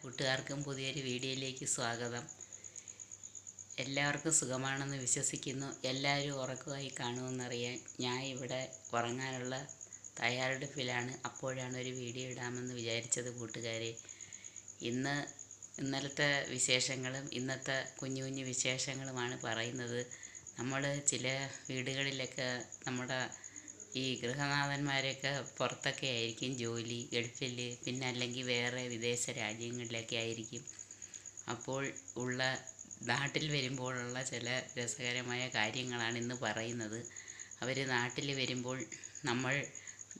കൂട്ടുകാർക്കും പുതിയൊരു വീഡിയോയിലേക്ക് സ്വാഗതം. എല്ലാവർക്കും സുഖമാണെന്ന് വിശ്വസിക്കുന്നു. എല്ലാവരും ഉറക്കമായി കാണുമെന്നറിയാൻ ഞാൻ ഇവിടെ ഉറങ്ങാനുള്ള തയ്യാറെടുപ്പിലാണ്. അപ്പോഴാണ് ഒരു വീഡിയോ ഇടാമെന്ന് വിചാരിച്ചത് കൂട്ടുകാരെ. ഇന്നലത്തെ വിശേഷങ്ങളും ഇന്നത്തെ കുഞ്ഞു കുഞ്ഞു വിശേഷങ്ങളുമാണ് പറയുന്നത്. നമ്മൾ ചില വീടുകളിലൊക്കെ നമ്മുടെ ഈ ഗൃഹനാഥന്മാരൊക്കെ പുറത്തൊക്കെ ആയിരിക്കും ജോലി, ഗൾഫിൽ, പിന്നെ അല്ലെങ്കിൽ വേറെ വിദേശ രാജ്യങ്ങളിലൊക്കെ ആയിരിക്കും. അപ്പോൾ നാട്ടിൽ വരുമ്പോഴുള്ള ചില രസകരമായ കാര്യങ്ങളാണ് ഇന്ന് പറയുന്നത്. അവർ നാട്ടിൽ വരുമ്പോൾ നമ്മൾ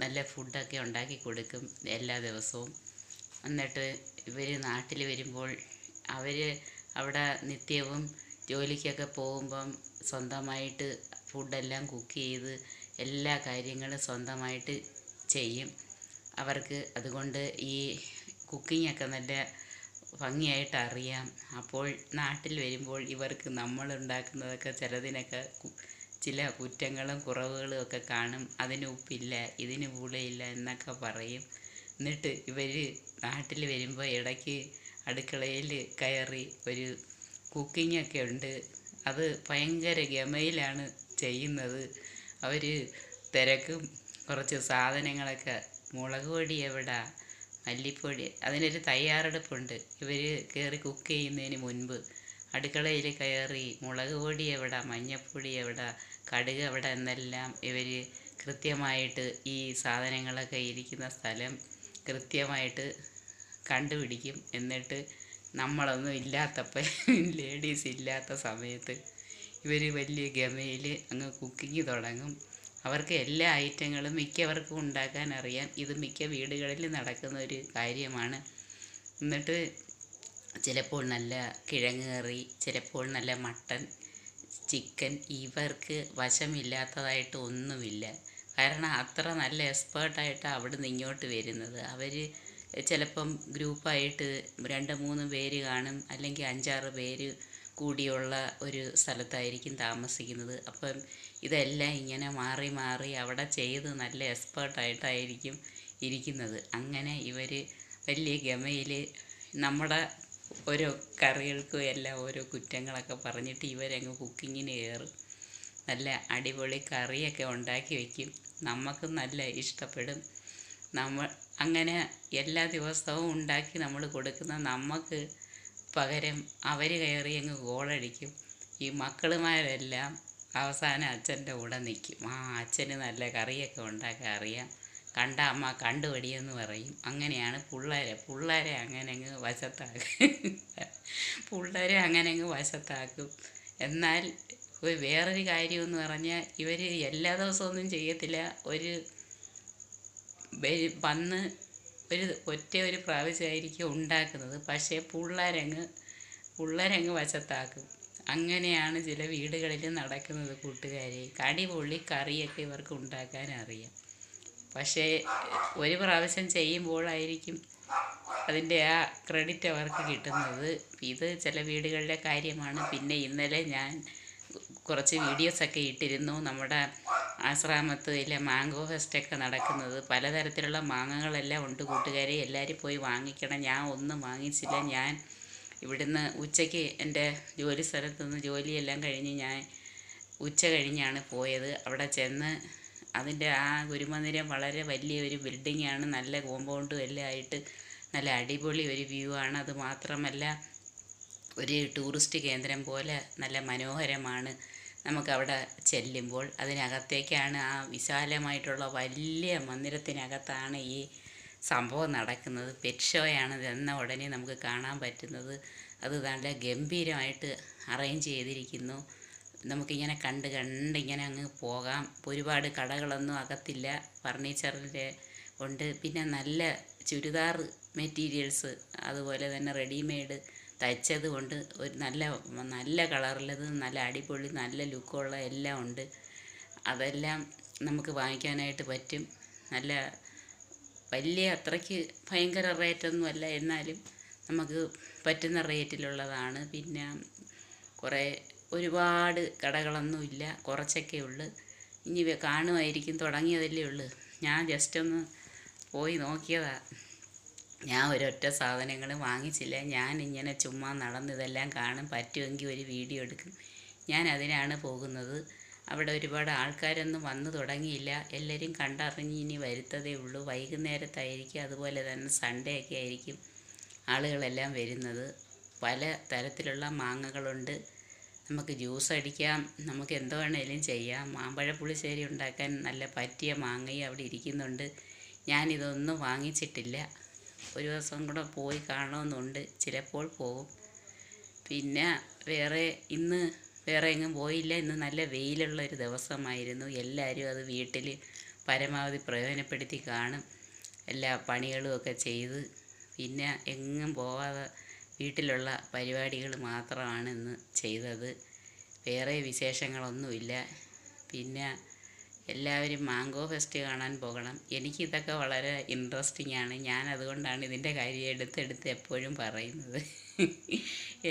നല്ല ഫുഡൊക്കെ ഉണ്ടാക്കി കൊടുക്കും എല്ലാ ദിവസവും. എന്നിട്ട് ഇവർ നാട്ടിൽ വരുമ്പോൾ അവർ അവിടെ നിത്യവും ജോലിക്കൊക്കെ പോകുമ്പം സ്വന്തമായിട്ട് ഫുഡെല്ലാം കുക്ക് ചെയ്ത് എല്ലാ കാര്യങ്ങളും സ്വന്തമായിട്ട് ചെയ്യും. അവർക്ക് അതുകൊണ്ട് ഈ കുക്കിങ്ങൊക്കെ നല്ല ഭംഗിയായിട്ട് അറിയാം. അപ്പോൾ നാട്ടിൽ വരുമ്പോൾ ഇവർക്ക് നമ്മളുണ്ടാക്കുന്നതൊക്കെ ചിലതിനൊക്കെ ചില കുറ്റങ്ങളും കുറവുകളും ഒക്കെ കാണും. അതിന് ഉപ്പില്ല, ഇതിന് പുളിയില്ല എന്നൊക്കെ പറയും. എന്നിട്ട് ഇവർ നാട്ടിൽ വരുമ്പോൾ ഇടയ്ക്ക് അടുക്കളയിൽ കയറി ഒരു കുക്കിങ്ങൊക്കെ ഉണ്ട്. അത് ഭയങ്കര ഗമയിലാണ് ചെയ്യുന്നത്. അവർ തിരക്കും കുറച്ച് സാധനങ്ങളൊക്കെ, മുളക് പൊടി എവിടെ, മല്ലിപ്പൊടി, അതിനൊരു തയ്യാറെടുപ്പുണ്ട്. ഇവർ കയറി കുക്ക് ചെയ്യുന്നതിന് മുൻപ് അടുക്കളയിൽ കയറി മുളക് പൊടി എവിടെ, മഞ്ഞൾപ്പൊടി എവിടെ, കടുക് എവിടെ എന്നെല്ലാം ഇവർ കൃത്യമായിട്ട് ഈ സാധനങ്ങളൊക്കെ ഇരിക്കുന്ന സ്ഥലം കൃത്യമായിട്ട് കണ്ടുപിടിക്കും. എന്നിട്ട് നമ്മളൊന്നും ഇല്ലാത്തപ്പോൾ ലേഡീസ് ഇല്ലാത്ത സമയത്ത് ഇവർ വലിയ ഗമയിൽ അങ്ങ് കുക്കിങ് തുടങ്ങും. അവർക്ക് എല്ലാ ഐറ്റങ്ങളും മിക്കവർക്കും ഉണ്ടാക്കാൻ അറിയാം. ഇത് മിക്ക വീടുകളിൽ നടക്കുന്ന ഒരു കാര്യമാണ്. എന്നിട്ട് ചിലപ്പോൾ നല്ല കിഴങ്ങ് കറി, ചിലപ്പോൾ നല്ല മട്ടൻ, ചിക്കൻ. ഇവർക്ക് വശമില്ലാത്തതായിട്ട് ഒന്നുമില്ല. കാരണം അത്ര നല്ല എക്സ്പേർട്ടായിട്ടാണ് അവിടുന്ന് ഇങ്ങോട്ട് വരുന്നത്. അവർ ചിലപ്പം ഗ്രൂപ്പായിട്ട് 2-3 പേര് കാണും, അല്ലെങ്കിൽ 5-6 പേര് കൂടിയുള്ള ഒരു സ്ഥലത്തായിരിക്കും താമസിക്കുന്നത്. അപ്പം ഇതെല്ലാം ഇങ്ങനെ മാറി മാറി അവിടെ ചെയ്ത് നല്ല എക്സ്പേർട്ടായിട്ടായിരിക്കും ഇരിക്കുന്നത്. അങ്ങനെ ഇവർ വലിയ ഗമയിൽ നമ്മുടെ ഓരോ കറികൾക്കും എല്ലാം ഓരോ കുറ്റങ്ങളൊക്കെ പറഞ്ഞിട്ട് ഇവരങ്ങ് കുക്കിങ്ങിന് കയറും. നല്ല അടിപൊളി കറിയൊക്കെ ഉണ്ടാക്കി വയ്ക്കും. നമുക്കും നല്ല ഇഷ്ടപ്പെടും. അങ്ങനെ എല്ലാ ദിവസവും ഉണ്ടാക്കി നമ്മൾ കൊടുക്കുന്ന നമുക്ക് പകരം അവർ കയറി അങ്ങ് ഗോളടിക്കും. ഈ മക്കളുമാരെല്ലാം അവസാനം അച്ഛൻ്റെ കൂടെ നിൽക്കും. അച്ഛന് നല്ല കറിയൊക്കെ ഉണ്ടാക്കാൻ അറിയാം, കണ്ട അമ്മ കണ്ടുപടിയെന്ന് പറയും. അങ്ങനെയാണ് പിള്ളേരെ അങ്ങനെ അങ്ങ് വശത്താക്കും. എന്നാൽ വേറൊരു കാര്യമെന്ന് പറഞ്ഞാൽ ഇവർ എല്ലാ ദിവസമൊന്നും ചെയ്യത്തില്ല. വന്ന് ഒരു പ്രാവശ്യമായിരിക്കും ഉണ്ടാക്കുന്നത്. പക്ഷേ പിള്ളേരങ്ങ് വശത്താക്കും. അങ്ങനെയാണ് ചില വീടുകളിൽ നടക്കുന്നത് കൂട്ടുകാരെ. അടിപൊളി കറിയൊക്കെ ഇവർക്ക് ഉണ്ടാക്കാൻ അറിയാം. പക്ഷേ ഒരു പ്രാവശ്യം ചെയ്യുമ്പോഴായിരിക്കും അതിൻ്റെ ആ ക്രെഡിറ്റ് അവർക്ക് കിട്ടുന്നത്. ഇത് ചില വീടുകളിലെ കാര്യമാണ്. പിന്നെ ഇന്നലെ ഞാൻ കുറച്ച് വീഡിയോസൊക്കെ ഇട്ടിരുന്നു. നമ്മുടെ ആശ്രാമത്തിലെ മാംഗോ ഫെസ്റ്റൊക്കെ നടക്കുന്നത്. പലതരത്തിലുള്ള മാങ്ങകളെല്ലാം ഉണ്ട് കൂട്ടുകാരെ. എല്ലാവരും പോയി വാങ്ങിക്കണം. ഞാൻ ഒന്നും വാങ്ങിച്ചില്ല. ഞാൻ ഇവിടുന്ന് ഉച്ചയ്ക്ക് എൻ്റെ ജോലി സ്ഥലത്തു നിന്ന് ജോലിയെല്ലാം കഴിഞ്ഞ് ഞാൻ ഉച്ച കഴിഞ്ഞാണ് പോയത്. അവിടെ ചെന്ന് അതിൻ്റെ ആ ഗുരുമന്ദിരം വളരെ വലിയൊരു ബിൽഡിങ്ങാണ്. നല്ല കോമ്പൗണ്ടും എല്ലാം ആയിട്ട് നല്ല അടിപൊളി ഒരു വ്യൂ ആണ്. അത് മാത്രമല്ല ഒരു ടൂറിസ്റ്റ് കേന്ദ്രം പോലെ നല്ല മനോഹരമാണ്. നമുക്കവിടെ ചെല്ലുമ്പോൾ അതിനകത്തേക്കാണ്, ആ വിശാലമായിട്ടുള്ള വലിയ മന്ദിരത്തിനകത്താണ് ഈ സംഭവം നടക്കുന്നത്. പെറ്റ് ഷോയാണ് ഇതെന്ന ഉടനെ നമുക്ക് കാണാൻ പറ്റുന്നത്. അത് നല്ല ഗംഭീരമായിട്ട് അറേഞ്ച് ചെയ്തിരിക്കുന്നു. നമുക്കിങ്ങനെ കണ്ടിങ്ങനെ അങ്ങ് പോകാം. ഒരുപാട് കടകളൊന്നും അകത്തില്ല, ഫർണിച്ചറിൻ്റെ ഉണ്ട്. പിന്നെ നല്ല ചുരിദാർ മെറ്റീരിയൽസ്, അതുപോലെ തന്നെ റെഡിമെയ്ഡ് തയ്ച്ചത് കൊണ്ട് ഒരു നല്ല കളറിലത് നല്ല അടിപൊളി നല്ല ലുക്കുള്ള എല്ലാം ഉണ്ട്. അതെല്ലാം നമുക്ക് വാങ്ങിക്കാനായിട്ട് പറ്റും. നല്ല വലിയ അത്രയ്ക്ക് ഭയങ്കര റേറ്റൊന്നുമല്ല, എന്നാലും നമുക്ക് പറ്റുന്ന റേറ്റിലുള്ളതാണ്. പിന്നെ ഒരുപാട് കടകളൊന്നുമില്ല, കുറച്ചൊക്കെ ഉള്ളു. ഇനി കാണുമായിരിക്കും, തുടങ്ങിയതല്ലേ ഉള്ളൂ. ഞാൻ ജസ്റ്റ് ഒന്ന് പോയി നോക്കിയതാണ്. ഞാൻ ഒരൊറ്റ സാധനങ്ങളും വാങ്ങിച്ചില്ല. ഞാൻ ഇങ്ങനെ ചുമ്മാ നടന്ന് ഇതെല്ലാം കാണും. പറ്റുമെങ്കിൽ ഒരു വീഡിയോ എടുക്കും. ഞാൻ അതിനാണ് പോകുന്നത്. അവിടെ ഒരുപാട് ആൾക്കാരൊന്നും വന്നു തുടങ്ങിയില്ല. എല്ലാവരും കണ്ടറിഞ്ഞ് ഇനി വരുത്തതേ ഉള്ളൂ. വൈകുന്നേരത്തായിരിക്കും. അതുപോലെ തന്നെ സൺഡേ ഒക്കെ ആയിരിക്കും ആളുകളെല്ലാം വരുന്നത്. പല തരത്തിലുള്ള മാങ്ങകളുണ്ട്. നമുക്ക് ജ്യൂസ് അടിക്കാം, നമുക്ക് എന്തോ വേണേലും ചെയ്യാം. മാമ്പഴ പുളിശ്ശേരി ഉണ്ടാക്കാൻ നല്ല പറ്റിയ മാങ്ങയും അവിടെ ഇരിക്കുന്നുണ്ട്. ഞാനിതൊന്നും വാങ്ങിച്ചിട്ടില്ല. ഒരു ദിവസം കൂടെ പോയി കാണണമെന്നുണ്ട്. ചിലപ്പോൾ പോകും. പിന്നെ ഇന്ന് വേറെ എങ്ങും പോയില്ല. ഇന്ന് നല്ല വെയിലുള്ള ഒരു ദിവസമായിരുന്നു. എല്ലാവരും അത് വീട്ടിൽ പരമാവധി പ്രയോജനപ്പെടുത്തി കാണും. എല്ലാ പണികളും ഒക്കെ ചെയ്ത് പിന്നെ എങ്ങും പോവാതെ വീട്ടിലുള്ള പരിപാടികൾ മാത്രമാണ് ഇന്ന് ചെയ്തത്. വേറെ വിശേഷങ്ങളൊന്നുമില്ല. പിന്നെ എല്ലാവരും മാംഗോ ഫെസ്റ്റ് കാണാൻ പോകണം. എനിക്കിതൊക്കെ വളരെ ഇൻട്രസ്റ്റിംഗ് ആണ്. ഞാൻ അതുകൊണ്ടാണ് ഇതിൻ്റെ കാര്യം എടുത്തെടുത്ത് എപ്പോഴും പറയുന്നത്.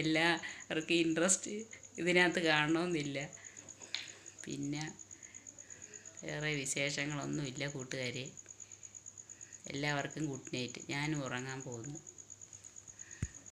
എല്ലാവർക്കും ഇൻട്രസ്റ്റ് ഇതിനകത്ത് കാണണമെന്നില്ല. പിന്നെ വേറെ വിശേഷങ്ങളൊന്നുമില്ല കൂട്ടുകാരെ. എല്ലാവർക്കും ഗുഡ് നൈറ്റ്. ഞാനും ഉറങ്ങാൻ പോകുന്നു.